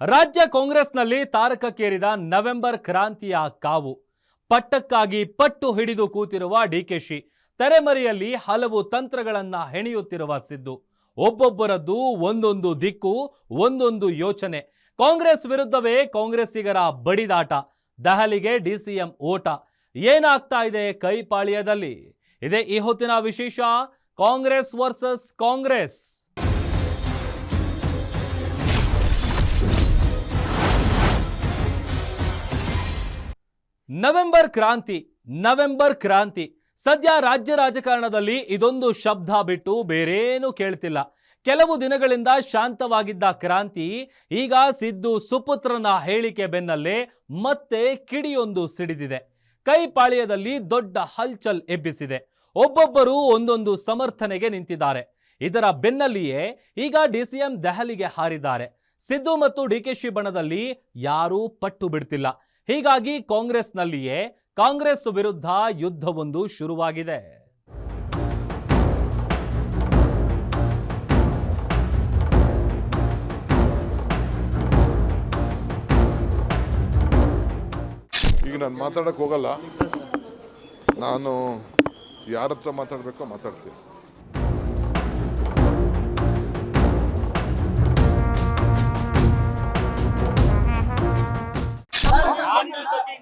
ರಾಜ್ಯ ಕಾಂಗ್ರೆಸ್ನಲ್ಲಿ ತಾರಕಕ್ಕೇರಿದ ನವೆಂಬರ್ ಕ್ರಾಂತಿಯ ಕಾವು. ಪಟ್ಟಕ್ಕಾಗಿ ಪಟ್ಟು ಹಿಡಿದು ಕೂತಿರುವ ಡಿಕೆಶಿ, ತೆರೆಮರೆಯಲ್ಲಿ ಹಲವು ತಂತ್ರಗಳನ್ನ ಹೆಣೆಯುತ್ತಿರುವ ಸಿದ್ದು. ಒಬ್ಬೊಬ್ಬರದ್ದು ಒಂದೊಂದು ದಿಕ್ಕು, ಒಂದೊಂದು ಯೋಚನೆ. ಕಾಂಗ್ರೆಸ್ ವಿರುದ್ಧವೇ ಕಾಂಗ್ರೆಸ್ಸಿಗರ ಬಡಿದಾಟ. ದೆಹಲಿಗೆ ಡಿಸಿಎಂ ಓಟ. ಏನಾಗ್ತಾ ಇದೆ ಕೈಪಾಳ್ಯದಲ್ಲಿ? ಇದೇ ಈ ಹೊತ್ತಿನ ವಿಶೇಷ. ಕಾಂಗ್ರೆಸ್ ವರ್ಸಸ್ ಕಾಂಗ್ರೆಸ್. ನವೆಂಬರ್ ಕ್ರಾಂತಿ ಸದ್ಯ ರಾಜ್ಯ ರಾಜಕಾರಣದಲ್ಲಿ ಇದೊಂದು ಶಬ್ದ ಬಿಟ್ಟು ಬೇರೇನೂ ಕೇಳ್ತಿಲ್ಲ. ಕೆಲವು ದಿನಗಳಿಂದ ಶಾಂತವಾಗಿದ್ದ ಕ್ರಾಂತಿ ಈಗ ಸಿದ್ದು ಸುಪುತ್ರನ ಹೇಳಿಕೆ ಬೆನ್ನಲ್ಲೇ ಮತ್ತೆ ಕಿಡಿಯೊಂದು ಸಿಡಿದಿದೆ. ಕೈಪಾಳ್ಯದಲ್ಲಿ ದೊಡ್ಡ ಹಲ್ಚಲ್ ಎಬ್ಬಿಸಿದೆ. ಒಬ್ಬೊಬ್ಬರು ಒಂದೊಂದು ಸಮರ್ಥನೆಗೆ ನಿಂತಿದ್ದಾರೆ. ಇದರ ಬೆನ್ನಲ್ಲಿಯೇ ಈಗ ಡಿಸಿಎಂ ದೆಹಲಿಗೆ ಹಾರಿದ್ದಾರೆ. ಸಿದ್ದು ಮತ್ತು ಡಿಕೆಶಿ ಬಣದಲ್ಲಿ ಯಾರೂ ಪಟ್ಟು ಬಿಡ್ತಿಲ್ಲ. ಹೀಗಾಗಿ ಕಾಂಗ್ರೆಸ್ನಲ್ಲಿಯೇ ಕಾಂಗ್ರೆಸ್ ವಿರುದ್ಧ ಯುದ್ಧವೊಂದು ಶುರುವಾಗಿದೆ. ಈಗ ನಾನು ಮಾತಾಡಕ್ಕೆ ಹೋಗಲ್ಲ. ನಾನು ಯಾರ ಹತ್ರ ಮಾತಾಡಬೇಕೋ ಮಾತಾಡ್ತೀನಿ.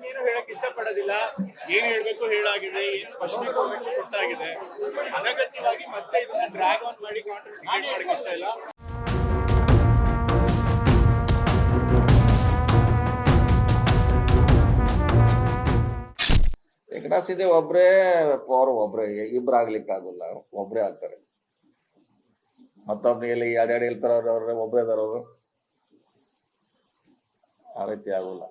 ನೀನು ಹೇಳಕ್ ಇಷ್ಟಪಡೋದಿಲ್ಲ. ಏನ್ ಹೇಳ್ಬೇಕು ಹೇಳಾಗಿದೆ, ಏನ್ ಸ್ಪಷ್ಟನೆ ಕೊಟ್ಟಾಗಿದೆ. ಅನಗತ್ಯವಾಗಿ ಮತ್ತೆ ಇದನ್ನ ಡ್ರ್ಯಾಗ್ ಆನ್ ಮಾಡಿ ಕಾಂಟ್ರವರ್ಸಿ ಮಾಡಕ್ಕೆ ಇಷ್ಟ ಇಲ್ಲ. ಏಕನಾಥ್ ಒಬ್ರೇ ಪವರ್, ಒಬ್ರೇ ಇಬ್ರು ಆಗ್ಲಿಕ್ಕೆ ಆಗುಲ್ಲ, ಒಬ್ರೇ ಆಗ್ತಾರೆ. ಮತ್ತೊಬ್ರು ಎಲ್ಲಿ ಎರಡೆರಡು ಇರ್ತಾರ, ಅವ್ರ ಒಬ್ರೇ ಇದಾರ ಅವರು. ಆ ರೀತಿ ಆಗುಲ್ಲ.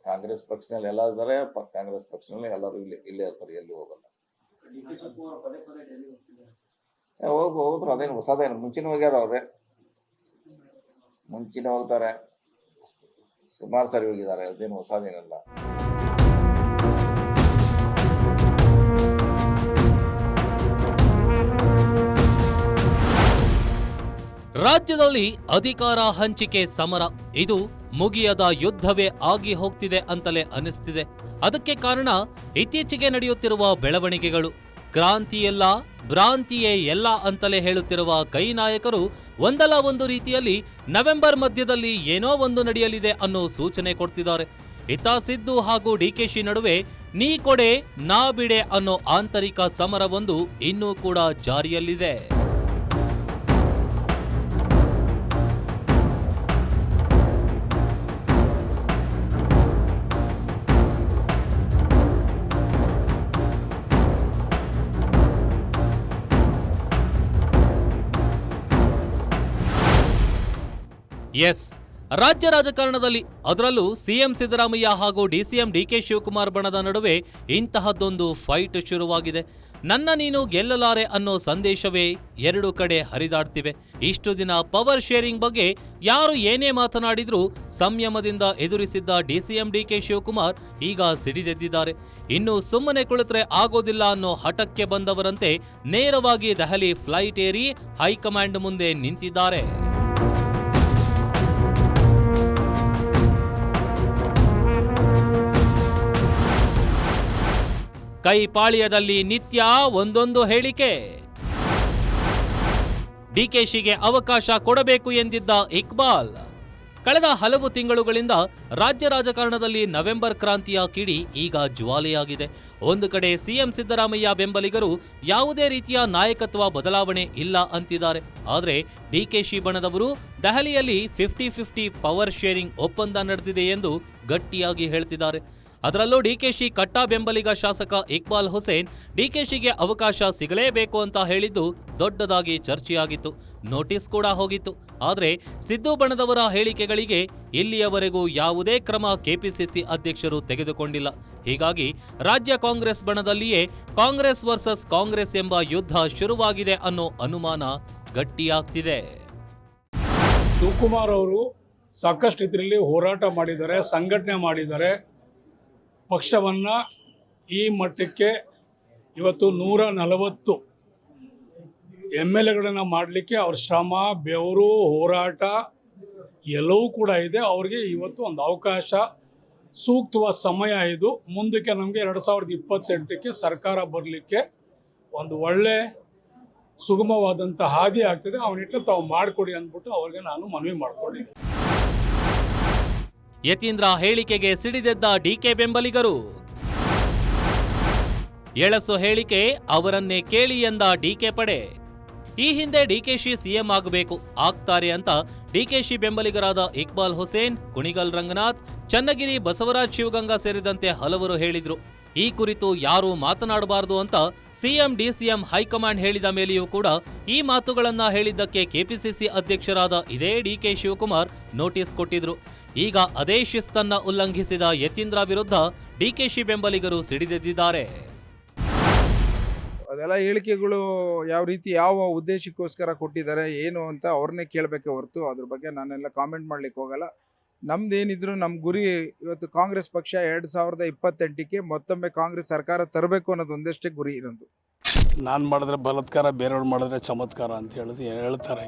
ಕಾಂಗ್ರೆಸ್ ಪಕ್ಷನಲ್ಲಿ ಎಲ್ಲ ಇದ್ದಾರೆ, ಕಾಂಗ್ರೆಸ್ ಪಕ್ಷನಲ್ಲಿ ಎಲ್ಲರೂ ಇಲ್ಲೇ ಇರ್ತಾರೆ, ಎಲ್ಲಿ ಹೋಗಲ್ಲ. ಹೋಗ್ರು, ಅದೇನು ಹೊಸದೇನು, ಮುಂಚಿನ ಹೋಗ್ಯಾರ ಅವ್ರೆ, ಮುಂಚಿನ ಹೋಗ್ತಾರೆ, ಸುಮಾರು ಸರಿ ಹೋಗಿದ್ದಾರೆ, ಅದೇನು ಹೊಸದೇನಲ್ಲ. ರಾಜ್ಯದಲ್ಲಿ ಅಧಿಕಾರ ಹಂಚಿಕೆ ಸಮರ ಇದು ಮುಗಿಯದ ಯುದ್ಧವೇ ಆಗಿ ಹೋಗ್ತಿದೆ ಅಂತಲೇ ಅನಿಸ್ತಿದೆ. ಅದಕ್ಕೆ ಕಾರಣ ಇತ್ತೀಚೆಗೆ ನಡೆಯುತ್ತಿರುವ ಬೆಳವಣಿಗೆಗಳು. ಕ್ರಾಂತಿಯೆಲ್ಲ ಭ್ರಾಂತಿಯೇ ಎಲ್ಲ ಅಂತಲೇ ಹೇಳುತ್ತಿರುವ ಕೈ ನಾಯಕರು ಒಂದಲ್ಲ ಒಂದು ರೀತಿಯಲ್ಲಿ ನವೆಂಬರ್ ಮಧ್ಯದಲ್ಲಿ ಏನೋ ಒಂದು ನಡೆಯಲಿದೆ ಅನ್ನೋ ಸೂಚನೆ ಕೊಡ್ತಿದ್ದಾರೆ. ಇತ್ತ ಸಿದ್ದು ಹಾಗೂ ಡಿಕೆಶಿ ನಡುವೆ ನೀ ಕೊಡೆ ನಾ ಬಿಡೆ ಅನ್ನೋ ಆಂತರಿಕ ಸಮರವೊಂದು ಇನ್ನೂ ಕೂಡ ಜಾರಿಯಲ್ಲಿದೆ. ಎಸ್, ರಾಜ್ಯ ರಾಜಕಾರಣದಲ್ಲಿ ಅದರಲ್ಲೂ ಸಿಎಂ ಸಿದ್ದರಾಮಯ್ಯ ಹಾಗೂ ಡಿಸಿಎಂ ಡಿಕೆ ಶಿವಕುಮಾರ್ ಬಣದ ನಡುವೆ ಇಂತಹದ್ದೊಂದು ಫೈಟ್ ಶುರುವಾಗಿದೆ. ನನ್ನ ನೀನು ಗೆಲ್ಲಲಾರೆ ಅನ್ನೋ ಸಂದೇಶವೇ ಎರಡು ಕಡೆ ಹರಿದಾಡ್ತಿವೆ. ಇಷ್ಟು ದಿನ ಪವರ್ ಶೇರಿಂಗ್ ಬಗ್ಗೆ ಯಾರು ಏನೇ ಮಾತನಾಡಿದ್ರೂ ಸಂಯಮದಿಂದ ಎದುರಿಸಿದ್ದ ಡಿಸಿಎಂ ಡಿಕೆ ಶಿವಕುಮಾರ್ ಈಗ ಸಿಡಿದೆದ್ದಿದ್ದಾರೆ. ಇನ್ನು ಸುಮ್ಮನೆ ಕುಳಿತರೆ ಆಗೋದಿಲ್ಲ ಅನ್ನೋ ಹಠಕ್ಕೆ ಬಂದವರಂತೆ ನೇರವಾಗಿ ದೆಹಲಿ ಫ್ಲೈಟ್ ಏರಿ ಹೈಕಮಾಂಡ್ ಮುಂದೆ ನಿಂತಿದ್ದಾರೆ. ಕೈಪಾಳ್ಯದಲ್ಲಿ ನಿತ್ಯ ಒಂದೊಂದು ಹೇಳಿಕೆ. ಡಿಕೆಶಿಗೆ ಅವಕಾಶ ಕೊಡಬೇಕು ಎಂದಿದ್ದ ಇಕ್ಬಾಲ್. ಕಳೆದ ಹಲವು ತಿಂಗಳುಗಳಿಂದ ರಾಜ್ಯ ರಾಜಕಾರಣದಲ್ಲಿ ನವೆಂಬರ್ ಕ್ರಾಂತಿಯ ಕಿಡಿ ಈಗ ಜ್ವಾಲೆಯಾಗಿದೆ. ಒಂದು ಕಡೆ ಸಿಎಂ ಸಿದ್ದರಾಮಯ್ಯ ಬೆಂಬಲಿಗರು ಯಾವುದೇ ರೀತಿಯ ನಾಯಕತ್ವ ಬದಲಾವಣೆ ಇಲ್ಲ ಅಂತಿದ್ದಾರೆ. ಆದರೆ ಡಿಕೆಶಿ ಬಣದವರು ದೆಹಲಿಯಲ್ಲಿ 50-50 ಪವರ್ ಶೇರಿಂಗ್ ಒಪ್ಪಂದ ನಡೆದಿದೆ ಎಂದು ಗಟ್ಟಿಯಾಗಿ ಹೇಳ್ತಿದ್ದಾರೆ. ಅದರಲ್ಲೂ ಡಿಕೆಶಿ ಕಟ್ಟಾ ಬೆಂಬಲಿಗ ಶಾಸಕ ಇಕ್ಬಾಲ್ ಹುಸೇನ್ ಡಿಕೆಶಿಗೆ ಅವಕಾಶ ಸಿಗಲೇಬೇಕು ಅಂತ ಹೇಳಿದ್ದು ದೊಡ್ಡದಾಗಿ ಚರ್ಚೆಯಾಗಿತ್ತು. ನೋಟಿಸ್ ಕೂಡ ಹೋಗಿತ್ತು. ಆದರೆ ಸಿದ್ದು ಬಣದವರ ಹೇಳಿಕೆಗಳಿಗೆ ಇಲ್ಲಿಯವರೆಗೂ ಯಾವುದೇ ಕ್ರಮ ಕೆಪಿಸಿಸಿ ಅಧ್ಯಕ್ಷರು ತೆಗೆದುಕೊಂಡಿಲ್ಲ. ಹೀಗಾಗಿ ರಾಜ್ಯ ಕಾಂಗ್ರೆಸ್ ಬಣದಲ್ಲಿಯೇ ಕಾಂಗ್ರೆಸ್ ವರ್ಸಸ್ ಕಾಂಗ್ರೆಸ್ ಎಂಬ ಯುದ್ಧ ಶುರುವಾಗಿದೆ ಅನ್ನೋ ಅನುಮಾನ ಗಟ್ಟಿಯಾಗ್ತಿದೆ. ಶಿವಕುಮಾರ್ ಅವರು ಸಾಕಷ್ಟು ಇದರಲ್ಲಿ ಹೋರಾಟ ಮಾಡಿದ್ದಾರೆ, ಸಂಘಟನೆ ಮಾಡಿದ್ದಾರೆ. ಪಕ್ಷವನ್ನು ಈ ಮಟ್ಟಕ್ಕೆ ಇವತ್ತು 140 MLAಗಳನ್ನು ಮಾಡಲಿಕ್ಕೆ ಅವ್ರ ಶ್ರಮ, ಬೆವರು, ಹೋರಾಟ ಎಲ್ಲವೂ ಕೂಡ ಇದೆ. ಅವ್ರಿಗೆ ಇವತ್ತು ಒಂದು ಅವಕಾಶ, ಸೂಕ್ತವಾದ ಸಮಯ ಇದು. ಮುಂದಕ್ಕೆ ನಮಗೆ 2028ಕ್ಕೆ ಸರ್ಕಾರ ಬರಲಿಕ್ಕೆ ಒಂದು ಒಳ್ಳೆ ಸುಗಮವಾದಂಥ ಹಾದಿ ಆಗ್ತದೆ. ಆ ನಿಟ್ಟಿನಲ್ಲಿ ತಾವು ಮಾಡಿಕೊಡಿ ಅಂದ್ಬಿಟ್ಟು ಅವ್ರಿಗೆ ನಾನು ಮನವಿ ಮಾಡಿಕೊಂಡಿದ್ದೀನಿ. ಯತೀಂದ್ರ ಹೇಳಿಕೆಗೆ ಸಿಡಿದೆದ್ದ ಡಿಕೆ ಬೆಂಬಲಿಗರು. ಎಳಸು ಹೇಳಿಕೆ, ಅವರನ್ನೇ ಕೇಳಿ ಎಂದ ಡಿಕೆ ಪಡೆ. ಈ ಹಿಂದೆ ಡಿಕೆಶಿ ಸಿಎಂ ಆಗಬೇಕು, ಆಗ್ತಾರೆ ಅಂತ ಡಿಕೆಶಿ ಬೆಂಬಲಿಗರಾದ ಇಕ್ಬಾಲ್ ಹುಸೇನ್, ಕುಣಿಗಲ್ ರಂಗನಾಥ್, ಚನ್ನಗಿರಿ ಬಸವರಾಜ್ ಶಿವಗಂಗಾ ಸೇರಿದಂತೆ ಹಲವರು ಹೇಳಿದ್ರು. ಈ ಕುರಿತು ಯಾರೂ ಮಾತನಾಡಬಾರದು ಅಂತ ಸಿಎಂ ಡಿಸಿಎಂ ಹೈಕಮಾಂಡ್ ಹೇಳಿದ ಮೇಲೆಯೂ ಕೂಡ ಈ ಮಾತುಗಳನ್ನ ಹೇಳಿದ್ದಕ್ಕೆ ಕೆಪಿಸಿಸಿ ಅಧ್ಯಕ್ಷರಾದ ಇದೇ ಡಿಕೆ ಶಿವಕುಮಾರ್ ನೋಟಿಸ್ ಕೊಟ್ಟಿದ್ರು. ಈಗ ಅದೇ ಶಿಸ್ತನ್ನ ಉಲ್ಲಂಘಿಸಿದ ಯತೀಂದ್ರ ವಿರುದ್ಧ ಡಿಕೆಶಿ ಬೆಂಬಲಿಗರು ಸಿಡಿದೆದ್ದಿದ್ದಾರೆ. ಅದೆಲ್ಲ ಹೇಳಿಕೆಗಳು ಯಾವ ರೀತಿ, ಯಾವ ಉದ್ದೇಶಕ್ಕೋಸ್ಕರ ಕೊಟ್ಟಿದ್ದಾರೆ ಏನು ಅಂತ ಅವ್ರನ್ನೇ ಕೇಳಬೇಕೆ ಹೊರತು ಅದ್ರ ಬಗ್ಗೆ ನಾನೆಲ್ಲ ಕಾಮೆಂಟ್ ಮಾಡ್ಲಿಕ್ಕೆ ಹೋಗಲ್ಲ. ನಮ್ದೇನಿದ್ರು ನಮ್ಮ ಗುರಿ ಇವತ್ತು ಕಾಂಗ್ರೆಸ್ ಪಕ್ಷ 2028ಕ್ಕೆ ಮತ್ತೊಮ್ಮೆ ಕಾಂಗ್ರೆಸ್ ಸರ್ಕಾರ ತರಬೇಕು ಅನ್ನೋದು ಒಂದಷ್ಟೇ ಗುರಿ ಇರೋದು. ನಾನು ಮಾಡಿದ್ರೆ ಬಲಾತ್ಕಾರ, ಬೇರೆಯವ್ರು ಮಾಡಿದ್ರೆ ಚಮತ್ಕಾರ ಅಂತ ಹೇಳ್ತಾರೆ.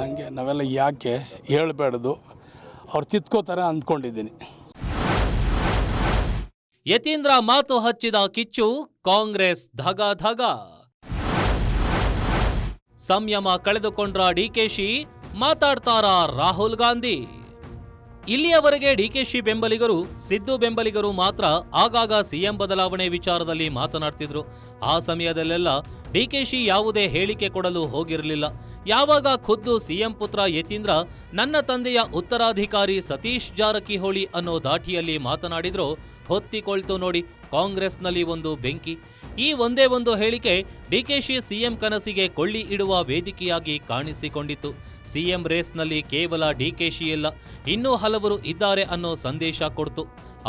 ಹಂಗೆ ನಾವೆಲ್ಲ ಯಾಕೆ ಹೇಳ್ಬೇಡ್ದು, ಅವ್ರು ತಿತ್ಕೋತಾರೆ ಅಂದ್ಕೊಂಡಿದ್ದೀನಿ. ಯತೀಂದ್ರ ಮಾತು ಹಚ್ಚಿದ ಕಿಚ್ಚು, ಕಾಂಗ್ರೆಸ್ ಧಗ ಧಗ. ಸಂಯಮ ಕಳೆದುಕೊಂಡ್ರ ಡಿಕೆಶಿ, ಮಾತಾಡ್ತಾರಾ ರಾಹುಲ್ ಗಾಂಧಿ. ಇಲ್ಲಿಯವರೆಗೆ ಡಿಕೆಶಿ ಬೆಂಬಲಿಗರು, ಸಿದ್ದು ಬೆಂಬಲಿಗರು ಮಾತ್ರ ಆಗಾಗ ಸಿಎಂ ಬದಲಾವಣೆ ವಿಚಾರದಲ್ಲಿ ಮಾತನಾಡ್ತಿದ್ರು. ಆ ಸಮಯದಲ್ಲೆಲ್ಲ ಡಿಕೆಶಿ ಯಾವುದೇ ಹೇಳಿಕೆ ಕೊಡಲು ಹೋಗಿರಲಿಲ್ಲ. ಯಾವಾಗ ಖುದ್ದು ಸಿಎಂ ಪುತ್ರ ಯತೀಂದ್ರ ನನ್ನ ತಂದೆಯ ಉತ್ತರಾಧಿಕಾರಿ ಸತೀಶ್ ಜಾರಕಿಹೊಳಿ ಅನ್ನೋ ದಾಟಿಯಲ್ಲಿ ಮಾತನಾಡಿದ್ರೋ ಹೊತ್ತಿಕೊಳ್ತು ನೋಡಿ ಕಾಂಗ್ರೆಸ್ನಲ್ಲಿ ಒಂದು ಬೆಂಕಿ. ಈ ಒಂದೇ ಒಂದು ಹೇಳಿಕೆ ಡಿಕೆಶಿ ಸಿಎಂ ಕನಸಿಗೆ ಕೊಳ್ಳಿ ಇಡುವ ವೇದಿಕೆಯಾಗಿ ಕಾಣಿಸಿಕೊಂಡಿತು. ಸಿಎಂ ರೇಸ್ನಲ್ಲಿ ಕೇವಲ ಡಿಕೆಶಿ ಇಲ್ಲ, ಇನ್ನೂ ಹಲವರು ಇದ್ದಾರೆ ಅನ್ನೋ ಸಂದೇಶ ಕೊಡ್ತು.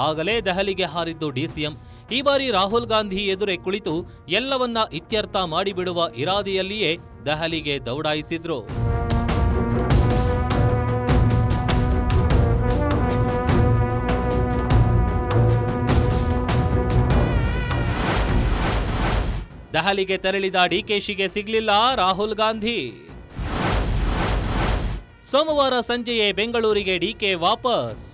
ಆಗಲೇ ದೆಹಲಿಗೆ ಹಾರಿದ್ದು ಡಿಸಿಎಂ. ಈ ಬಾರಿ ರಾಹುಲ್ ಗಾಂಧಿ ಎದುರೇ ಕುಳಿತು ಎಲ್ಲವನ್ನ ಇತ್ಯರ್ಥ ಮಾಡಿಬಿಡುವ ಇರಾದೆಯಲ್ಲಿಯೇ ದೆಹಲಿಗೆ ದೌಡಾಯಿಸಿದ್ರು. ದೆಹಲಿಗೆ ತೆರಳಿದ ಡಿಕೆಶಿಗೆ ಸಿಗ್ಲಿಲ್ಲ ರಾಹುಲ್ ಗಾಂಧಿ. ಸೋಮವಾರ ಸಂಜೆಯೇ ಬೆಂಗಳೂರಿಗೆ ಡಿಕೆ ವಾಪಸ್.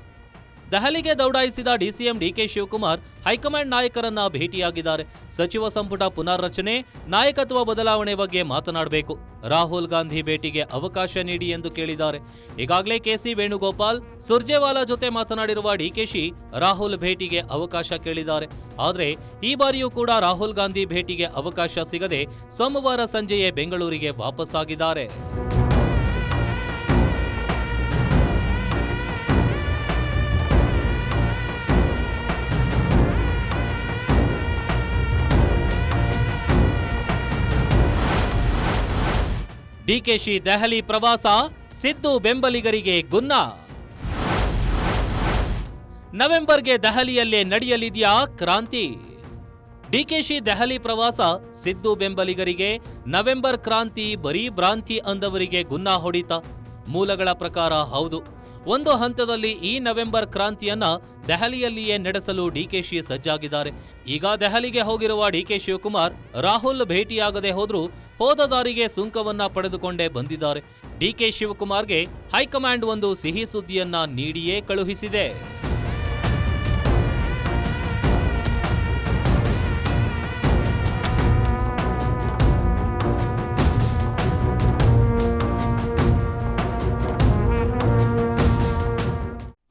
ದೆಹಲಿಗೆ ದೌಡಾಯಿಸಿದ ಡಿಸಿಎಂ ಡಿಕೆ ಶಿವಕುಮಾರ್ ಹೈಕಮಾಂಡ್ ನಾಯಕರನ್ನ ಭೇಟಿಯಾಗಿದ್ದಾರೆ. ಸಚಿವ ಸಂಪುಟ ಪುನರ್ರಚನೆ, ನಾಯಕತ್ವ ಬದಲಾವಣೆ ಬಗ್ಗೆ ಮಾತನಾಡಬೇಕು. ರಾಹುಲ್ ಗಾಂಧಿ ಭೇಟಿಗೆ ಅವಕಾಶ ನೀಡಿ ಎಂದು ಕೇಳಿದ್ದಾರೆ. ಈಗಾಗಲೇ ಕೆಸಿ ವೇಣುಗೋಪಾಲ್, ಸುರ್ಜೇವಾಲಾ ಜೊತೆ ಮಾತನಾಡಿರುವ ಡಿಕೆಶಿ ರಾಹುಲ್ ಭೇಟಿಗೆ ಅವಕಾಶ ಕೇಳಿದ್ದಾರೆ. ಆದರೆ ಈ ಬಾರಿಯೂ ಕೂಡ ರಾಹುಲ್ ಗಾಂಧಿ ಭೇಟಿಗೆ ಅವಕಾಶ ಸಿಗದೆ ಸೋಮವಾರ ಸಂಜೆಯೇ ಬೆಂಗಳೂರಿಗೆ ವಾಪಸ್ಸಾಗಿದ್ದಾರೆ. ಡಿಕೆಶಿ ದೆಹಲಿ ಪ್ರವಾಸ, ಸಿದ್ದು ಬೆಂಬಲಿಗರಿಗೆ ಗುನ್ನ. ನವೆಂಬರ್ಗೆ ದೆಹಲಿಯಲ್ಲೇ ನಡೆಯಲಿದೆಯಾ ಕ್ರಾಂತಿ? ಡಿಕೆಶಿ ದೆಹಲಿ ಪ್ರವಾಸ, ಸಿದ್ದು ಬೆಂಬಲಿಗರಿಗೆ ನವೆಂಬರ್ ಕ್ರಾಂತಿ ಬರೀ ಭ್ರಾಂತಿ ಅಂದವರಿಗೆ ಗುನ್ನ ಹೊಡಿತ. ಮೂಲಗಳ ಪ್ರಕಾರ ಹೌದು. ಒಂದು ಹಂತದಲ್ಲಿ ಈ ನವೆಂಬರ್ ಕ್ರಾಂತಿಯನ್ನ ದೆಹಲಿಯಲ್ಲಿಯೇ ನಡೆಸಲು ಡಿಕೆಶಿ ಸಜ್ಜಾಗಿದ್ದಾರೆ. ಈಗ ದೆಹಲಿಗೆ ಹೋಗಿರುವ ಡಿಕೆ ಶಿವಕುಮಾರ್ ರಾಹುಲ್ ಭೇಟಿಯಾಗದೆ ಹೋದ್ರೂ ಹೋದ ದಾರಿಗೆ ಸುಂಕವನ್ನ ಪಡೆದುಕೊಂಡೇ ಬಂದಿದ್ದಾರೆ. ಡಿಕೆ ಶಿವಕುಮಾರ್ಗೆ ಹೈಕಮಾಂಡ್ ಒಂದು ಸಿಹಿ ಸುದ್ದಿಯನ್ನ ನೀಡಿಯೇ ಕಳುಹಿಸಿದೆ.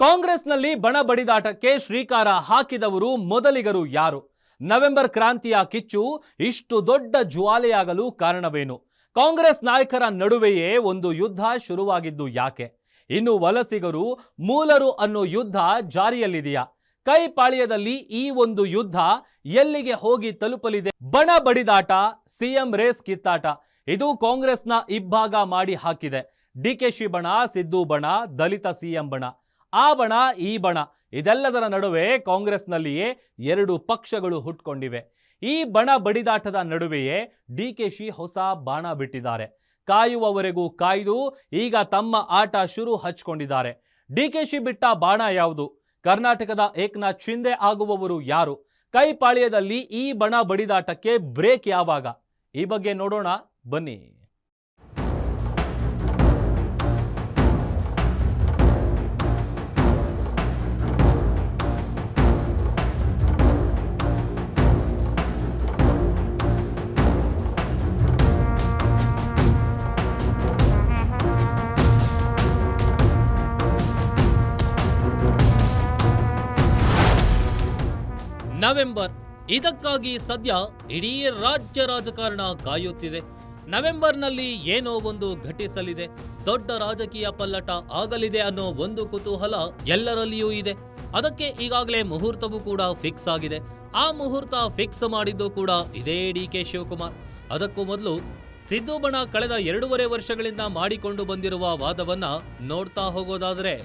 ಕಾಂಗ್ರೆಸ್ನಲ್ಲಿ ಬಣ ಬಡಿದಾಟಕ್ಕೆ ಶ್ರೀಕಾರ ಹಾಕಿದವರು ಮೊದಲಿಗರು ಯಾರು? ನವೆಂಬರ್ ಕ್ರಾಂತಿಯ ಕಿಚ್ಚು ಇಷ್ಟು ದೊಡ್ಡ ಜ್ವಾಲೆಯಾಗಲು ಕಾರಣವೇನು? ಕಾಂಗ್ರೆಸ್ ನಾಯಕರ ನಡುವೆಯೇ ಒಂದು ಯುದ್ಧ ಶುರುವಾಗಿದ್ದು ಯಾಕೆ? ಇನ್ನು ವಲಸಿಗರು, ಮೂಲರು ಅನ್ನೋ ಯುದ್ಧ ಜಾರಿಯಲ್ಲಿದೆಯಾ? ಕೈ ಪಾಳ್ಯದಲ್ಲಿ ಈ ಒಂದು ಯುದ್ಧ ಎಲ್ಲಿಗೆ ಹೋಗಿ ತಲುಪಲಿದೆ? ಬಣ ಬಡಿದಾಟ, ಸಿಎಂ ರೇಸ್ ಕಿತ್ತಾಟ, ಇದು ಕಾಂಗ್ರೆಸ್ನ ಇಬ್ಬಾಗ ಮಾಡಿ ಹಾಕಿದೆ. ಡಿಕೆಶಿ ಬಣ, ಸಿದ್ದು ಬಣ, ದಲಿತ ಸಿಎಂ ಬಣ, ಆ ಬಣ ಈ ಬಣ, ಇದೆಲ್ಲದರ ನಡುವೆ ಕಾಂಗ್ರೆಸ್ನಲ್ಲಿಯೇ ಎರಡು ಪಕ್ಷಗಳು ಹುಟ್ಕೊಂಡಿವೆ. ಈ ಬಣ ಬಡಿದಾಟದ ನಡುವೆಯೇ ಡಿಕೆಶಿ ಹೊಸ ಬಾಣ ಬಿಟ್ಟಿದ್ದಾರೆ. ಕಾಯುವವರೆಗೂ ಕಾಯ್ದು ಈಗ ತಮ್ಮ ಆಟ ಶುರು ಹಚ್ಕೊಂಡಿದ್ದಾರೆ. ಡಿಕೆಶಿ ಬಿಟ್ಟ ಬಾಣ ಯಾವುದು? ಕರ್ನಾಟಕದ ಏಕನಾಥ್ ಶಿಂದೆ ಆಗುವವರು ಯಾರು? ಕೈ ಪಾಳ್ಯದಲ್ಲಿ ಈ ಬಣ ಬಡಿದಾಟಕ್ಕೆ ಬ್ರೇಕ್ ಯಾವಾಗ? ಈ ಬಗ್ಗೆ ನೋಡೋಣ ಬನ್ನಿ. ನವೆಂಬರ್ ಇದಕ್ಕಾಗಿ ಸದ್ಯ ಇಡೀ ರಾಜ್ಯ ರಾಜಕಾರಣ ಕಾಯುತ್ತಿದೆ. ನವೆಂಬರ್ನಲ್ಲಿ ಏನೋ ಒಂದು ಘಟಿಸಲಿದೆ, ದೊಡ್ಡ ರಾಜಕೀಯ ಪಲ್ಲಟ ಆಗಲಿದೆ ಅನ್ನೋ ಒಂದು ಕುತೂಹಲ ಎಲ್ಲರಲ್ಲಿಯೂ ಇದೆ. ಅದಕ್ಕೆ ಈಗಾಗಲೇ ಮುಹೂರ್ತವೂ ಕೂಡ ಫಿಕ್ಸ್ ಆಗಿದೆ. ಆ ಮುಹೂರ್ತ ಫಿಕ್ಸ್ ಮಾಡಿದ್ದು ಕೂಡ ಇದೇ ಡಿ.ಕೆ. ಶಿವಕುಮಾರ್. ಅದಕ್ಕೂ ಮೊದಲು ಸಿದ್ದು ಬಣ ಕಳೆದ 2.5 ವರ್ಷಗಳಿಂದ ಮಾಡಿಕೊಂಡು ಬಂದಿರುವ ವಾದವನ್ನ ನೋಡ್ತಾ ಹೋಗೋದಾದ್ರೆ,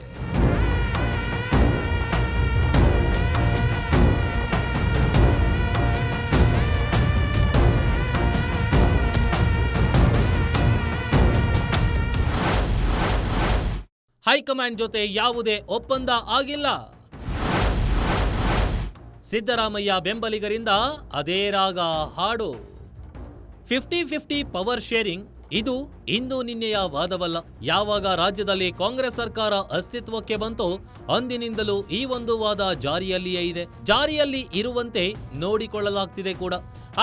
ಹೈಕಮಾಂಡ್ ಜೊತೆ ಯಾವುದೇ ಒಪ್ಪಂದ ಆಗಿಲ್ಲ. ಸಿದ್ದರಾಮಯ್ಯ ಬೆಂಬಲಿಗರಿಂದ ಅದೇ ರಾಗ ಹಾಡು. 50-50 ಪವರ್ ಶೇರಿಂಗ್ ಇದು ಇಂದು ನಿನ್ನೆಯ ವಾದವಲ್ಲ. ಯಾವಾಗ ರಾಜ್ಯದಲ್ಲಿ ಕಾಂಗ್ರೆಸ್ ಸರ್ಕಾರ ಅಸ್ತಿತ್ವಕ್ಕೆ ಬಂತೋ ಅಂದಿನಿಂದಲೂ ಈ ಒಂದು ವಾದ ಜಾರಿಯಲ್ಲಿಯೇ ಇದೆ, ಜಾರಿಯಲ್ಲಿ ಇರುವಂತೆ ನೋಡಿಕೊಳ್ಳಲಾಗ್ತಿದೆ ಕೂಡ.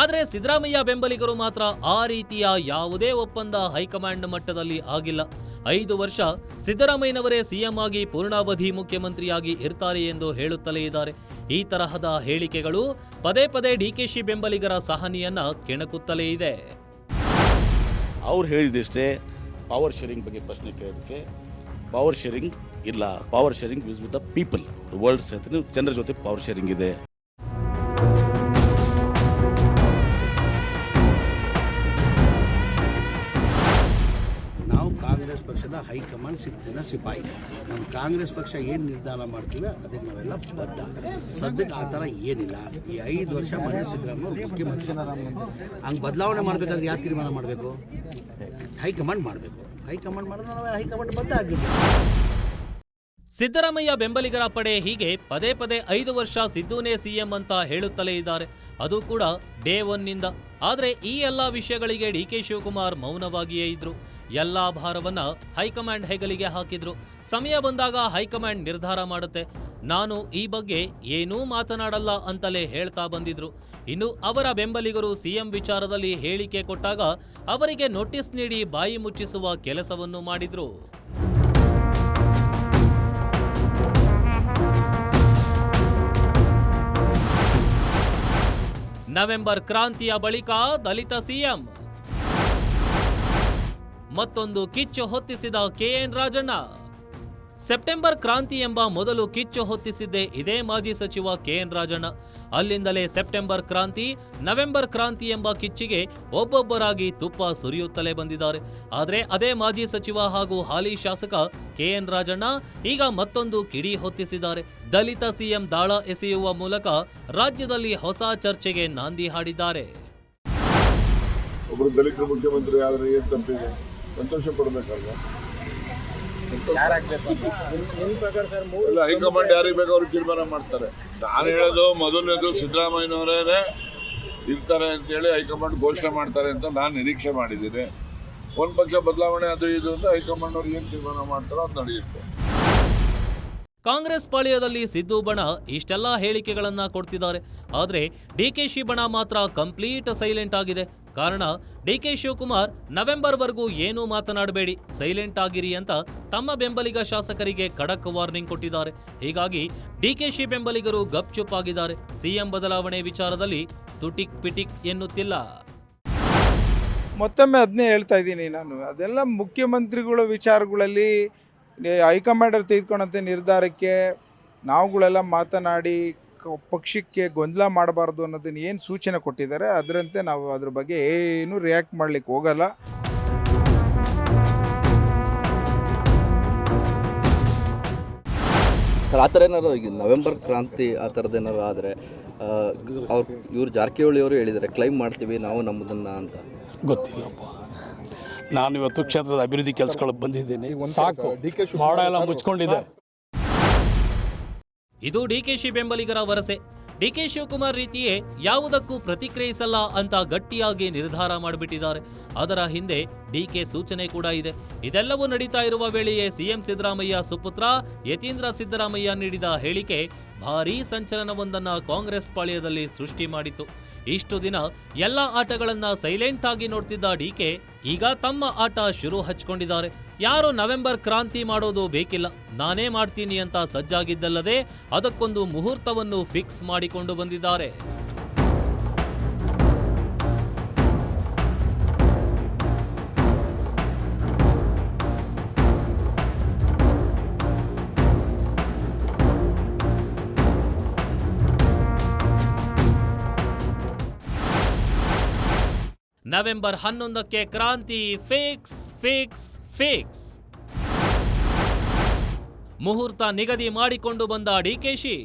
ಆದರೆ ಸಿದ್ದರಾಮಯ್ಯ ಬೆಂಬಲಿಗರು ಮಾತ್ರ ಆ ರೀತಿಯ ಯಾವುದೇ ಒಪ್ಪಂದ ಹೈಕಮಾಂಡ್ ಮಟ್ಟದಲ್ಲಿ ಆಗಿಲ್ಲ. 5 ವರ್ಷ ಸಿದ್ದರಾಮಯ್ಯನವರೇ ಸಿಎಂ ಆಗಿ ಪೂರ್ಣಾವಧಿ ಮುಖ್ಯಮಂತ್ರಿಯಾಗಿ ಇರ್ತಾರೆ ಎಂದು ಹೇಳುತ್ತಲೇ ಇದ್ದಾರೆ. ಈ ತರಹದ ಹೇಳಿಕೆಗಳು ಪದೇ ಪದೇ ಡಿಕೆಶಿ ಬೆಂಬಲಿಗರ ಸಹನೆಯನ್ನ ಕೆಣಕುತ್ತಲೇ ಇದೆ. ಅವ್ರು ಹೇಳಿದಷ್ಟೇ ಪವರ್ ಶೇರಿಂಗ್ ಬಗ್ಗೆ ಪ್ರಶ್ನೆ ಕೇಳೋದಕ್ಕೆ, ಪವರ್ ಶೇರಿಂಗ್ ಇಲ್ಲ, power sharing use with the people, world ಸಹಿತ ಜನರ ಜೊತೆ ಪವರ್ ಶೇರಿಂಗ್ ಇದೆ. ನಾವು ಕಾಂಗ್ರೆಸ್ ಪಕ್ಷದ ಹೈಕಮಾಂಡ್ ಸಿಕ್ತಿನ ಸಿಪಾಯಿ. ನಮ್ಮ ಕಾಂಗ್ರೆಸ್ ಪಕ್ಷ ಏನು ನಿರ್ಧಾರ ಮಾಡ್ತೀವಿ ಅದಕ್ಕೆ ನಾವೆಲ್ಲ ಬದ್ಧ. ಸದ್ಯಕ್ಕೆ ಆ ಥರ ಏನಿಲ್ಲ. ಈ 5 ವರ್ಷ ಮನೆ ಸಿದ್ದರಾಮಯ್ಯ ಮುಖ್ಯಮಂತ್ರಿ, ಹಂಗೆ ಬದಲಾವಣೆ ಮಾಡಬೇಕಾದ್ರೆ ಯಾರು ತೀರ್ಮಾನ ಮಾಡಬೇಕು? ಹೈಕಮಾಂಡ್ ಮಾಡಬೇಕು. ಹೈಕಮಾಂಡ್ ಮಾಡಿದ್ರೆ ನಾವು ಹೈಕಮಾಂಡ್ ಬದ್ಧ ಆಗಿರ್ಬೇಕು. ಸಿದ್ದರಾಮಯ್ಯ ಬೆಂಬಲಿಗರ ಪಡೆ ಹೀಗೆ ಪದೇ ಪದೇ 5 ವರ್ಷ ಸಿದ್ದುನೇ ಸಿಎಂ ಅಂತ ಹೇಳುತ್ತಲೇ ಇದ್ದಾರೆ, ಅದು ಕೂಡ ಡೇ 1ನಿಂದ. ಆದರೆ ಈ ಎಲ್ಲಾ ವಿಷಯಗಳಿಗೆ ಡಿ.ಕೆ. ಶಿವಕುಮಾರ್ ಮೌನವಾಗಿಯೇ ಇದ್ರು. ಎಲ್ಲಾ ಭಾರವನ್ನ ಹೈಕಮಾಂಡ್ ಹೆಗಲಿಗೆ ಹಾಕಿದ್ರು. ಸಮಯ ಬಂದಾಗ ಹೈಕಮಾಂಡ್ ನಿರ್ಧಾರ ಮಾಡುತ್ತೆ, ನಾನು ಈ ಬಗ್ಗೆ ಏನೂ ಮಾತನಾಡಲ್ಲ ಅಂತಲೇ ಹೇಳ್ತಾ ಬಂದಿದ್ರು. ಇನ್ನು ಅವರ ಬೆಂಬಲಿಗರು ಸಿಎಂ ವಿಚಾರದಲ್ಲಿ ಹೇಳಿಕೆ ಕೊಟ್ಟಾಗ ಅವರಿಗೆ ನೋಟಿಸ್ ನೀಡಿ ಬಾಯಿ ಮುಚ್ಚಿಸುವ ಕೆಲಸವನ್ನು ಮಾಡಿದ್ರು. ನವೆಂಬರ್ ಕ್ರಾಂತಿಯ ಬಳಿಕ ದಲಿತ ಸಿಎಂ, ಮತ್ತೊಂದು ಕಿಚ್ಚು ಹೊತ್ತಿಸಿದ ಕೆಎನ್ ರಾಜಣ್ಣ. ಸೆಪ್ಟೆಂಬರ್ ಕ್ರಾಂತಿ ಎಂಬ ಮೊದಲು ಕಿಚ್ಚು ಹೊತ್ತಿಸಿದ್ದೇ ಇದೇ ಮಾಜಿ ಸಚಿವ ಕೆಎನ್ ರಾಜಣ್ಣ. ಅಲ್ಲಿಂದಲೇ ಸೆಪ್ಟೆಂಬರ್ ಕ್ರಾಂತಿ, ನವೆಂಬರ್ ಕ್ರಾಂತಿ ಎಂಬ ಕಿಚ್ಚಿಗೆ ಒಬ್ಬೊಬ್ಬರಾಗಿ ತುಪ್ಪ ಸುರಿಯುತ್ತಲೇ ಬಂದಿದ್ದಾರೆ. ಆದರೆ ಅದೇ ಮಾಜಿ ಸಚಿವ ಹಾಗೂ ಹಾಲಿ ಶಾಸಕ ಕೆಎನ್ ರಾಜಣ್ಣ ಈಗ ಮತ್ತೊಂದು ಕಿಡಿ ಹೊತ್ತಿಸಿದ್ದಾರೆ. ದಲಿತ ಸಿಎಂ ದಾಳ ಎಸೆಯುವ ಮೂಲಕ ರಾಜ್ಯದಲ್ಲಿ ಹೊಸ ಚರ್ಚೆಗೆ ನಾಂದಿ ಹಾಡಿದ್ದಾರೆ. ಒಬ್ಬರು ದಲಿತರು ಮುಖ್ಯಮಂತ್ರಿ ಆದ್ರೆ ಏನ್ ತಪ್ಪಿದೆ? ಸಂತೋಷ ಪಡಬೇಕಲ್ವಾ? ಹೈಕಮಾಂಡ್ ಯಾರಿಗೆ ಬೇಕು ಅವ್ರಿಗೆ ತೀರ್ಮಾನ ಮಾಡ್ತಾರೆ. ನಾನು ಹೇಳೋದು ಮೊದಲನೇದು ಸಿದ್ದರಾಮಯ್ಯನವರೇ ಇರ್ತಾರೆ ಅಂತೇಳಿ ಹೈಕಮಾಂಡ್ ಘೋಷಣೆ ಮಾಡ್ತಾರೆ ಅಂತ ನಾನು ನಿರೀಕ್ಷೆ ಮಾಡಿದ್ದೀನಿ. ಒಂದು ಪಕ್ಷ ಬದಲಾವಣೆ ಅದು ಇದು ಅಂತ ಹೈಕಮಾಂಡ್ ಅವ್ರು ಏನು ತೀರ್ಮಾನ ಮಾಡ್ತಾರೋ ಅದು ನಡೆಯುತ್ತೆ. ಕಾಂಗ್ರೆಸ್ ಪಾಳ್ಯದಲ್ಲಿ ಸಿದ್ದು ಬಣ ಇಷ್ಟೆಲ್ಲ ಹೇಳಿಕೆಗಳನ್ನ ಕೊಡ್ತಿದ್ದಾರೆ. ಆದರೆ ಡಿಕೆಶಿ ಬಣ ಮಾತ್ರ ಕಂಪ್ಲೀಟ್ ಸೈಲೆಂಟ್ ಆಗಿದೆ. ಕಾರಣ ಡಿಕೆ ಶಿವಕುಮಾರ್ ನವೆಂಬರ್ವರೆಗೂ ಏನೂ ಮಾತನಾಡಬೇಡಿ, ಸೈಲೆಂಟ್ ಆಗಿರಿ ಅಂತ ತಮ್ಮ ಬೆಂಬಲಿಗ ಶಾಸಕರಿಗೆ ಖಡಕ್ ವಾರ್ನಿಂಗ್ ಕೊಟ್ಟಿದ್ದಾರೆ. ಹೀಗಾಗಿ ಡಿಕೆಶಿ ಬೆಂಬಲಿಗರು ಗಪ್ಚುಪ್ ಆಗಿದ್ದಾರೆ. ಸಿಎಂ ಬದಲಾವಣೆ ವಿಚಾರದಲ್ಲಿ ತುಟಿಕ್ ಪಿಟಿಕ್ ಎನ್ನುತ್ತಿಲ್ಲ. ಮತ್ತೊಮ್ಮೆ ಅದನ್ನೇ ಹೇಳ್ತಾ ಇದ್ದೀನಿ ನಾನು, ಅದೆಲ್ಲ ಮುಖ್ಯಮಂತ್ರಿಗಳ ವಿಚಾರಗಳಲ್ಲಿ ಹೈಕಮಾಂಡರ್ ತೆಗೆದುಕೊಂಡಂಥ ನಿರ್ಧಾರಕ್ಕೆ ನಾವುಗಳೆಲ್ಲ ಮಾತನಾಡಿ ಪಕ್ಷಕ್ಕೆ ಗೊಂದಲ ಮಾಡಬಾರ್ದು ಅನ್ನೋದನ್ನು ಏನು ಸೂಚನೆ ಕೊಟ್ಟಿದ್ದಾರೆ ಅದರಂತೆ ನಾವು ಅದ್ರ ಬಗ್ಗೆ ಏನು ರಿಯಾಕ್ಟ್ ಮಾಡಲಿಕ್ಕೆ ಹೋಗಲ್ಲ. ಸರ್, ಆ ಥರ ಏನಾರು ಈಗ ನವೆಂಬರ್ ಕ್ರಾಂತಿ ಆ ಥರದ್ದೇನಾರು ಆದರೆ ಇವ್ರು ಜಾರಕಿಹೊಳಿ ಅವರು ಹೇಳಿದ್ದಾರೆ ಕ್ಲೈಮ್ ಮಾಡ್ತೀವಿ ನಾವು ನಮ್ಮದನ್ನು ಅಂತ. ಗೊತ್ತಿಲ್ಲಪ್ಪ, ನಾನು ಇವತ್ತು ಕ್ಷೇತ್ರದ ಅಭಿವೃದ್ಧಿ ಕೆಲಸಗಳಿಗೆ ಬಂದಿದ್ದೀನಿ. ಸಾಕು, ಮಾಡ ಎಲ್ಲ ಮುಚ್ಕೊಂಡಿದೆ. ಇದು ಡಿಕೆಶಿ ಬೆಂಬಲಿಗರ ವರಸೆ. ಡಿಕೆ ಶಿವಕುಮಾರ್ ರೀತಿಯೇ ಯಾವುದಕ್ಕೂ ಪ್ರತಿಕ್ರಿಯಿಸಲ್ಲ ಅಂತ ಗಟ್ಟಿಯಾಗಿ ನಿರ್ಧಾರ ಮಾಡಿಬಿಟ್ಟಿದ್ದಾರೆ. ಅದರ ಹಿಂದೆ ಡಿಕೆ ಸೂಚನೆ ಕೂಡ ಇದೆ. ಇದೆಲ್ಲವೂ ನಡೀತಾ ಇರುವ ವೇಳೆಯೇ ಸಿಎಂ ಸಿದ್ದರಾಮಯ್ಯ ಸುಪುತ್ರ ಯತೀಂದ್ರ ಸಿದ್ದರಾಮಯ್ಯ ನೀಡಿದ ಹೇಳಿಕೆ ಭಾರೀ ಸಂಚಲನವೊಂದನ್ನ ಕಾಂಗ್ರೆಸ್ ಪಾಳ್ಯದಲ್ಲಿ ಸೃಷ್ಟಿ ಮಾಡಿತು. ಇಷ್ಟು ದಿನ ಎಲ್ಲ ಆಟಗಳನ್ನ ಸೈಲೆಂಟ್ ಆಗಿ ನೋಡ್ತಿದ್ದ ಡಿಕೆ ಈಗ ತಮ್ಮ ಆಟ ಶುರು ಹಚ್ಕೊಂಡಿದ್ದಾರೆ. ಯಾರು ನವೆಂಬರ್ ಕ್ರಾಂತಿ ಮಾಡೋದು ಬೇಕಿಲ್ಲ, ನಾನೇ ಮಾಡ್ತೀನಿ ಅಂತ ಸಜ್ಜಾಗಿದ್ದಲ್ಲದೆ ಅದಕ್ಕೊಂದು ಮುಹೂರ್ತವನ್ನು ಫಿಕ್ಸ್ ಮಾಡಿಕೊಂಡು ಬಂದಿದ್ದಾರೆ. ನವೆಂಬರ್ 11ಕ್ಕೆ ಕ್ರಾಂತಿ ಫಿಕ್ಸ್ ಫಿಕ್ಸ್ ಫಿಕ್ಸ್. ಮುಹೂರ್ತ ನಿಗದಿ ಮಾಡಿಕೊಂಡು ಬಂದ ಡಿಕೆಶಿ.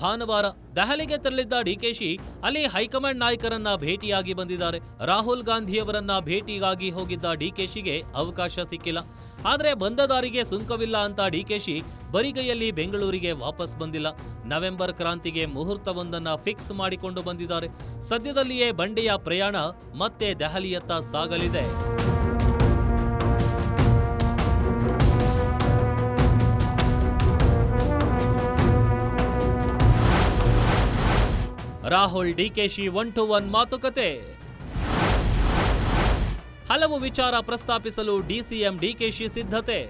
ಭಾನುವಾರ ದೆಹಲಿಗೆ ತೆರಳಿದ್ದ ಡಿಕೆಶಿ ಅಲ್ಲಿ ಹೈಕಮಾಂಡ್ ನಾಯಕರನ್ನ ಭೇಟಿಯಾಗಿ ಬಂದಿದ್ದಾರೆ. ರಾಹುಲ್ ಗಾಂಧಿಯವರನ್ನ ಭೇಟಿಗಾಗಿ ಹೋಗಿದ್ದ ಡಿಕೆಶಿಗೆ ಅವಕಾಶ ಸಿಕ್ಕಿಲ್ಲ. ಆದರೆ ಬಂದ ದಾರಿಗೆ ಸುಂಕವಿಲ್ಲ ಅಂತ ಡಿಕೆಶಿ ಬರಿಗೈಯಲ್ಲಿ ಬೆಂಗಳೂರಿಗೆ ವಾಪಸ್ ಬಂದಿಲ್ಲ. ನವೆಂಬರ್ ಕ್ರಾಂತಿಗೆ ಮುಹೂರ್ತವೊಂದನ್ನ ಫಿಕ್ಸ್ ಮಾಡಿಕೊಂಡು ಬಂದಿದ್ದಾರೆ. ಸದ್ಯದಲ್ಲಿಯೇ ಬಂಡೆಯ ಪ್ರಯಾಣ ಮತ್ತೆ ದೆಹಲಿಯತ್ತ ಸಾಗಲಿದೆ. ರಾಹುಲ್ ಡಿಕೆಶಿ 1-to-1 ಮಾತುಕತೆ. ಹಲವು ವಿಚಾರ ಪ್ರಸ್ತಾಪಿಸಲು ಡಿಸಿಎಂ ಡಿಕೆಶಿ ಸಿದ್ಧತೆ.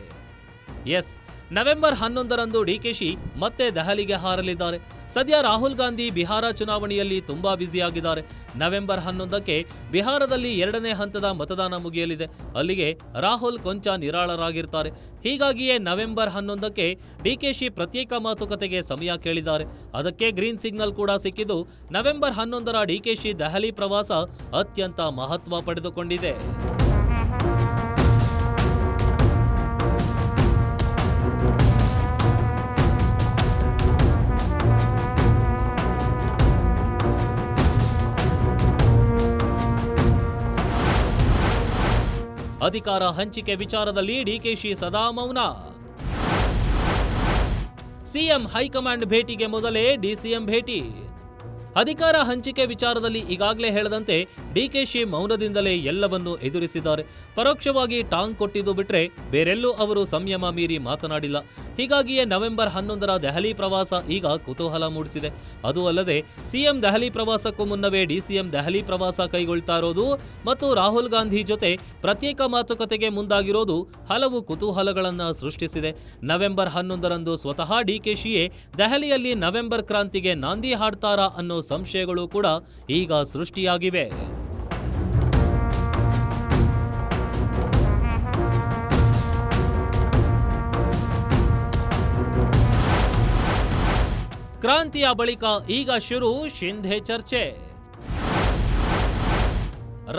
ಎಸ್, ನವೆಂಬರ್ 11ರಂದು ಡಿಕೆಶಿ ಮತ್ತೆ ದೆಹಲಿಗೆ ಹಾರಲಿದ್ದಾರೆ. ಸದ್ಯ ರಾಹುಲ್ ಗಾಂಧಿ ಬಿಹಾರ ಚುನಾವಣೆಯಲ್ಲಿ ತುಂಬಾ ಬ್ಯುಸಿಯಾಗಿದ್ದಾರೆ. ನವೆಂಬರ್ 11ಕ್ಕೆ ಬಿಹಾರದಲ್ಲಿ 2ನೇ ಹಂತದ ಮತದಾನ ಮುಗಿಯಲಿದೆ. ಅಲ್ಲಿಗೆ ರಾಹುಲ್ ಕೊಂಚ ನಿರಾಳರಾಗಿರ್ತಾರೆ. ಹೀಗಾಗಿಯೇ ನವೆಂಬರ್ 11ಕ್ಕೆ ಡಿಕೆಶಿ ಪ್ರತ್ಯೇಕ ಮಾತುಕತೆಗೆ ಸಮಯ ಕೇಳಿದ್ದಾರೆ. ಅದಕ್ಕೆ ಗ್ರೀನ್ ಸಿಗ್ನಲ್ ಕೂಡ ಸಿಕ್ಕಿದ್ದು ನವೆಂಬರ್ 11ರ ಡಿಕೆಶಿ ದೆಹಲಿ ಪ್ರವಾಸ ಅತ್ಯಂತ ಮಹತ್ವ ಪಡೆದುಕೊಂಡಿದೆ. ಅಧಿಕಾರ ಹಂಚಿಕೆ ವಿಚಾರದಲ್ಲಿ ಡಿಕೆಶಿ ಸದಾ ಮೌನ. ಸಿಎಂ ಹೈಕಮಾಂಡ್ ಭೇಟಿಗೆ ಮೊದಲೇ ಡಿಸಿಎಂ ಭೇಟಿ. ಅಧಿಕಾರ ಹಂಚಿಕೆ ವಿಚಾರದಲ್ಲಿ ಈಗಾಗಲೇ ಹೇಳದಂತೆ ಡಿಕೆಶಿ ಮೌನದಿಂದಲೇ ಎಲ್ಲವನ್ನೂ ಎದುರಿಸಿದ್ದಾರೆ. ಪರೋಕ್ಷವಾಗಿ ಟಾಂಗ್ ಕೊಟ್ಟಿದ್ದು ಬಿಟ್ರೆ ಬೇರೆಲ್ಲೂ ಅವರು ಸಂಯಮ ಮೀರಿ ಮಾತನಾಡಿಲ್ಲ. ಹೀಗಾಗಿಯೇ ನವೆಂಬರ್ 11ರ ದೆಹಲಿ ಪ್ರವಾಸ ಈಗ ಕುತೂಹಲ ಮೂಡಿಸಿದೆ. ಅದು ಅಲ್ಲದೆ ಸಿಎಂ ದೆಹಲಿ ಪ್ರವಾಸಕ್ಕೂ ಮುನ್ನವೇ ಡಿಸಿಎಂ ದೆಹಲಿ ಪ್ರವಾಸ ಕೈಗೊಳ್ತಾ ಇರೋದು ಮತ್ತು ರಾಹುಲ್ ಗಾಂಧಿ ಜೊತೆ ಪ್ರತ್ಯೇಕ ಮಾತುಕತೆಗೆ ಮುಂದಾಗಿರೋದು ಹಲವು ಕುತೂಹಲಗಳನ್ನು ಸೃಷ್ಟಿಸಿದೆ. ನವೆಂಬರ್ 11ರಂದು ಸ್ವತಃ ಡಿಕೆಶಿಯೇ ದೆಹಲಿಯಲ್ಲಿ ನವೆಂಬರ್ ಕ್ರಾಂತಿಗೆ ನಾಂದಿ ಹಾಡ್ತಾರಾ ಅನ್ನೋ ಸಂಶಯಗಳು ಕೂಡ ಈಗ ಸೃಷ್ಟಿಯಾಗಿವೆ. ಕ್ರಾಂತಿಯ ಬಳಿಕ ಈಗ ಶುರು ಶಿಂಧೆ ಚರ್ಚೆ.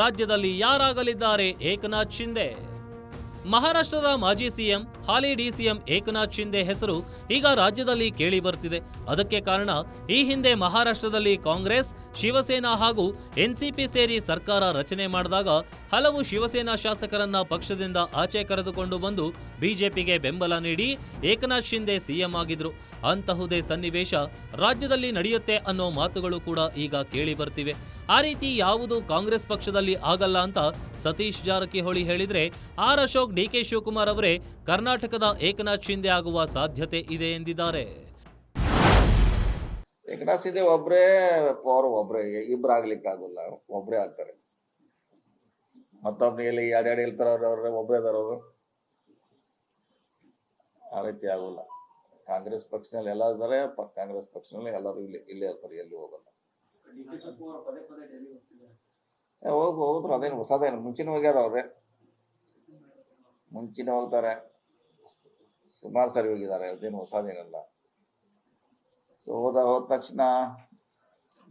ರಾಜ್ಯದಲ್ಲಿ ಯಾರಾಗಲಿದ್ದಾರೆ ಏಕನಾಥ್ ಶಿಂದೆ? ಮಹಾರಾಷ್ಟ್ರದ ಮಾಜಿ ಸಿಎಂ ಹಾಲಿ ಡಿಸಿಎಂ ಏಕನಾಥ್ ಶಿಂದೆ ಹೆಸರು ಈಗ ರಾಜ್ಯದಲ್ಲಿ ಕೇಳಿ ಬರ್ತಿದೆ. ಅದಕ್ಕೆ ಕಾರಣ ಈ ಹಿಂದೆ ಮಹಾರಾಷ್ಟ್ರದಲ್ಲಿ ಕಾಂಗ್ರೆಸ್, ಶಿವಸೇನಾ ಹಾಗೂ ಎನ್ಸಿಪಿ ಸೇರಿ ಸರ್ಕಾರ ರಚನೆ ಮಾಡಿದಾಗ ಹಲವು ಶಿವಸೇನಾ ಶಾಸಕರನ್ನ ಪಕ್ಷದಿಂದ ಆಚೆ ಕರೆದುಕೊಂಡು ಬಂದು ಬಿಜೆಪಿಗೆ ಬೆಂಬಲ ನೀಡಿ ಏಕನಾಥ್ ಶಿಂದೆ ಸಿಎಂ ಆಗಿದ್ರು. ಅಂತಹುದೇ ಸನ್ನಿವೇಶ ರಾಜ್ಯದಲ್ಲಿ ನಡೆಯುತ್ತೆ ಅನ್ನೋ ಮಾತುಗಳು ಕೂಡ ಈಗ ಕೇಳಿ ಬರ್ತಿವೆ. ಆ ರೀತಿ ಯಾವುದು ಕಾಂಗ್ರೆಸ್ ಪಕ್ಷದಲ್ಲಿ ಆಗಲ್ಲ ಅಂತ ಸತೀಶ್ ಜಾರಕಿಹೊಳಿ ಹೇಳಿದ್ರೆ, ಆರ್ ಅಶೋಕ್, ಡಿಕೆ ಶಿವಕುಮಾರ್ ಅವರೇ ಕರ್ನಾಟಕದ ಏಕನಾಥ್ ಶಿಂದೆ ಆಗುವ ಸಾಧ್ಯತೆ ಇದೆ ಎಂದಿದ್ದಾರೆ. ಏಕನಾಥ್ ಶಿಂದೆ ಒಬ್ರೇ ಪವರ್, ಒಬ್ರೇ ಇಬ್ರು ಆಗ್ಲಿಕ್ಕೆ ಆಗೋಲ್ಲ, ಒಬ್ರೇ ಆಗ್ತಾರೆ. ಮತ್ತೊಬ್ರು ಎಲ್ಲಿ ಎರಡೆರಡು ಹೇಳ್ತಾರ ಅವ್ರೆ ಒಬ್ರೇ ಇದಾರವ್ರು, ಆ ರೀತಿ ಆಗೋಲ್ಲ. ಕಾಂಗ್ರೆಸ್ ಪಕ್ಷದಲ್ಲಿ ಎಲ್ಲ ಇದ್ದಾರೆ, ಕಾಂಗ್ರೆಸ್ ಪಕ್ಷದಲ್ಲಿ ಎಲ್ಲರೂ ಇಲ್ಲೇ ಇರ್ತಾರೆ, ಎಲ್ಲಿ ಹೋಗಲ್ಲ. ಹೋದ್ರು, ಅದೇನು ಹೊಸದೇನು, ಮುಂಚಿನ ಹೋಗ್ಯಾರ ಅವ್ರೆ, ಮುಂಚಿನ ಹೋಗ್ತಾರೆ, ಸುಮಾರು ಸರಿ ಹೋಗಿದ್ದಾರೆ, ಅದೇನು ಹೊಸದೇನಲ್ಲ. ಸೊ ಹೋದ ತಕ್ಷಣ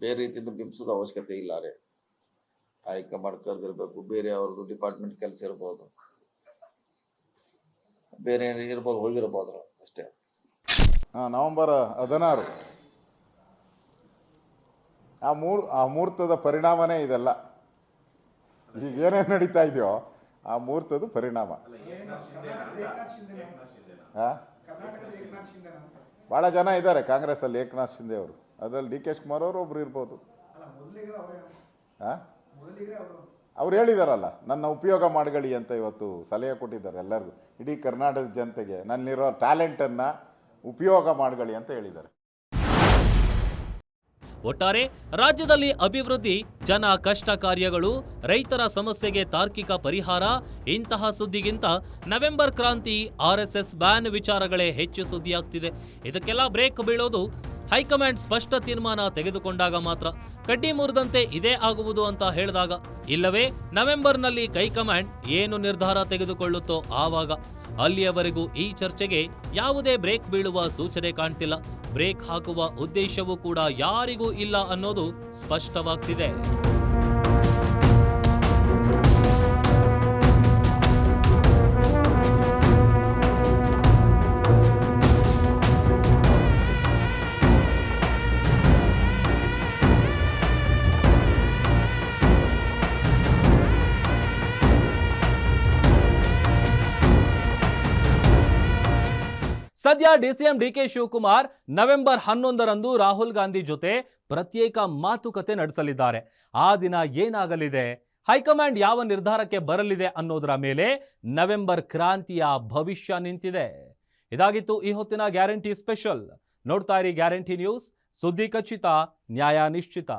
ಬೇರೆ ರೀತಿಯಿಂದ ಬಿಂಬಿಸೋದು ಅವಶ್ಯಕತೆ ಇಲ್ಲ ರೀ. ಹೈಕಮಾಂಡ್ ಕರೆದಿರ್ಬೇಕು, ಬೇರೆ ಅವ್ರದ್ದು ಡಿಪಾರ್ಟ್ಮೆಂಟ್ ಕೆಲಸ ಇರ್ಬೋದು, ಬೇರೆ ಇರ್ಬೋದು, ಹೋಗಿರ್ಬೋದು ಅಷ್ಟೇ. ನವೆಂಬರ್ 16 ಆ ಮುಹೂರ್ತದ ಪರಿಣಾಮನೇ ಇದೆಲ್ಲ. ಈಗ ಏನೇನು ನಡೀತಾ ಇದೆಯೋ ಆ ಮುಹೂರ್ತದ ಪರಿಣಾಮ. ಭಾಳ ಜನ ಇದ್ದಾರೆ ಕಾಂಗ್ರೆಸ್ ಅಲ್ಲಿ ಏಕನಾಥ್ ಶಿಂದೆ ಅವರು, ಅದರಲ್ಲಿ ಡಿ ಕೆ ಶಿವಕುಮಾರ್ ಅವರು ಒಬ್ರು ಇರ್ಬೋದು. ಅವ್ರು ಹೇಳಿದಾರಲ್ಲ, ನನ್ನ ಉಪಯೋಗ ಮಾಡ್ಕೊಳ್ಳಿ ಅಂತ ಇವತ್ತು ಸಲಹೆ ಕೊಟ್ಟಿದ್ದಾರೆ ಎಲ್ಲರಿಗೂ, ಇಡೀ ಕರ್ನಾಟಕದ ಜನತೆಗೆ ನನ್ನಿರೋ ಟ್ಯಾಲೆಂಟನ್ನು ಉಪಯೋಗ ಮಾಡ್ಕೊಳ್ಳಿ ಅಂತ ಹೇಳಿದ್ದಾರೆ. ಒಟ್ಟಾರೆ ರಾಜ್ಯದಲ್ಲಿ ಅಭಿವೃದ್ಧಿ, ಜನ ಕಷ್ಟ ಕಾರ್ಯಗಳು, ರೈತರ ಸಮಸ್ಯೆಗೆ ತಾರ್ಕಿಕ ಪರಿಹಾರ ಇಂತಹ ಸುದ್ದಿಗಿಂತ ನವೆಂಬರ್ ಕ್ರಾಂತಿ, ಆರ್ಎಸ್ಎಸ್ ಬ್ಯಾನ್ ವಿಚಾರಗಳೇ ಹೆಚ್ಚು ಸುದ್ದಿಯಾಗ್ತಿದೆ. ಇದಕ್ಕೆಲ್ಲ ಬ್ರೇಕ್ ಬೀಳೋದು ಹೈಕಮಾಂಡ್ ಸ್ಪಷ್ಟ ತೀರ್ಮಾನ ತೆಗೆದುಕೊಂಡಾಗ ಮಾತ್ರ. ಕಡ್ಡಿ ಮುರಿದಂತೆ ಇದೇ ಆಗುವುದು ಅಂತ ಹೇಳಿದಾಗ, ಇಲ್ಲವೇ ನವೆಂಬರ್ನಲ್ಲಿ ಹೈಕಮಾಂಡ್ ಏನು ನಿರ್ಧಾರ ತೆಗೆದುಕೊಳ್ಳುತ್ತೋ ಆವಾಗ. ಅಲ್ಲಿಯವರೆಗೂ ಈ ಚರ್ಚೆಗೆ ಯಾವುದೇ ಬ್ರೇಕ್ ಬೀಳುವ ಸೂಚನೆ ಕಾಣ್ತಿಲ್ಲ. ಬ್ರೇಕ್ ಹಾಕುವ ಉದ್ದೇಶವೂ ಕೂಡ ಯಾರಿಗೂ ಇಲ್ಲ ಅನ್ನೋದು ಸ್ಪಷ್ಟವಾಗ್ತಿದೆ. ಸದ್ಯ ಡಿಸಿಎಂ ಡಿಕೆ ಶಿವಕುಮಾರ್ ನವೆಂಬರ್ 11ರಂದು ರಾಹುಲ್ ಗಾಂಧಿ ಜೊತೆ ಪ್ರತ್ಯೇಕ ಮಾತುಕತೆ ನಡೆಸಲಿದ್ದಾರೆ. ಆ ದಿನ ಏನಾಗಲಿದೆ, ಹೈಕಮಾಂಡ್ ಯಾವ ನಿರ್ಧಾರಕ್ಕೆ ಬರಲಿದೆ ಅನ್ನೋದರ ಮೇಲೆ ನವೆಂಬರ್ ಕ್ರಾಂತಿಯ ಭವಿಷ್ಯ ನಿಂತಿದೆ. ಇದಾಗಿತ್ತು ಈ ಹೊತ್ತಿನ ಗ್ಯಾರಂಟಿ ಸ್ಪೆಷಲ್. ನೋಡ್ತಾ ಇರಿ ಗ್ಯಾರಂಟಿ ನ್ಯೂಸ್, ಸುದ್ದಿ ಖಚಿತ, ನ್ಯಾಯ ನಿಶ್ಚಿತ.